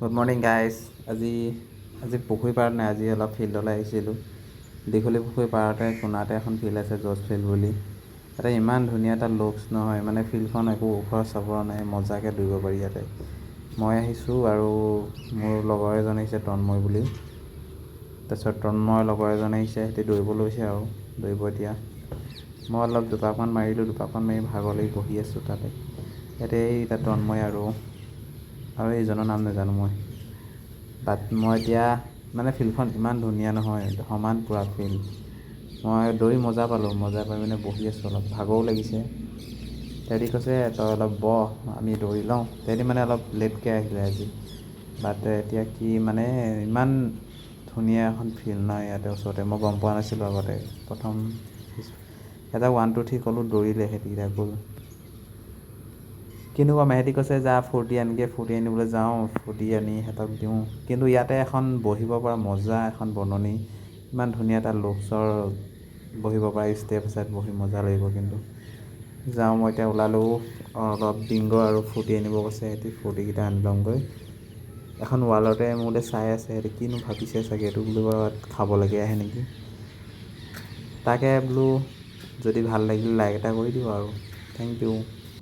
Good morning guys. আজি পুখুৰী পাৰত নাই, আজি অলপ ফিল্ডলৈ আহিছিলোঁ। দীঘলী পুখুৰী পাৰতে কোণাতে এখন ফিল্ড আছে, জৰ্জ ফিল্ড বুলি। তাতে ইমান ধুনীয়া এটা লুকছ নহয়, মানে ফিল্ডখন একো ওখৰ চাপৰ নাই, মজাকৈ দৌৰিব পাৰি ইয়াতে। মই আহিছোঁ আৰু মোৰ লগৰ এজন আহিছে, তন্ময় বুলি। তাৰপিছত তন্ময়ৰ লগৰ এজন আহিছে, সিহঁতি দৌৰিব লৈছে আৰু দৌৰিব এতিয়া। মই অলপ দুপাকমান মাৰিলোঁ, দুপাকমান মাৰি ভাগৰ লাগি বহি আছোঁ তাতে। ইয়াতে তাত তন্ময় আৰু এইজনৰ নাম নাজানো মই এতিয়া মানে ফিল্ডখন ইমান ধুনীয়া নহয়, সমান পূৰা ফিল্ড। মই দৌৰি মজা পালোঁ, মজা পাই মানে বহি আছোঁ, অলপ ভাগৰো লাগিছে। তেহেঁতি কৈছে তই অলপ বহ, আমি দৌৰি লওঁ। তেহেঁতি মানে অলপ লেটকৈ আহিলে আজি, বাট এতিয়া কি মানে ইমান ধুনীয়া এখন ফিল্ড নহয় ইয়াতে ওচৰতে। মই গম পোৱা নাছিলোঁ আগতে, প্ৰথম এটা 1 2 3 ক'লোঁ, দৌৰিলে সিহঁতিকেইটা গ'ল। কিনো ক'ম, সিহঁতি কৈছে যা ফুৰ্তি আনিবলৈ যাওঁ, ফুৰ্তি আনি সিহঁতক দিওঁ। কিন্তু ইয়াতে এখন বহিব পৰা মজা এখন বননি, ইমান ধুনীয়া এটা লুকছৰ বহিব পৰা ষ্টেপ আছে, বহি মজা লাগিব। কিন্তু যাওঁ, মই এতিয়া ওলালোঁ, অলপ বিংগ আৰু ফুৰ্তি আনিব কৈছে সিহঁতি, ফুৰ্তিকেইটা আনি ল'মগৈ। এখন ৱালতে মোলৈ চাই আছে, সিহঁতি কিনো ভাবিছে চাগে, এইটো বোলো খাবলৈকে আহে নেকি। তাকে বোলো যদি ভাল লাগিলে লাইক এটা কৰি দিওঁ আৰু। Thank U.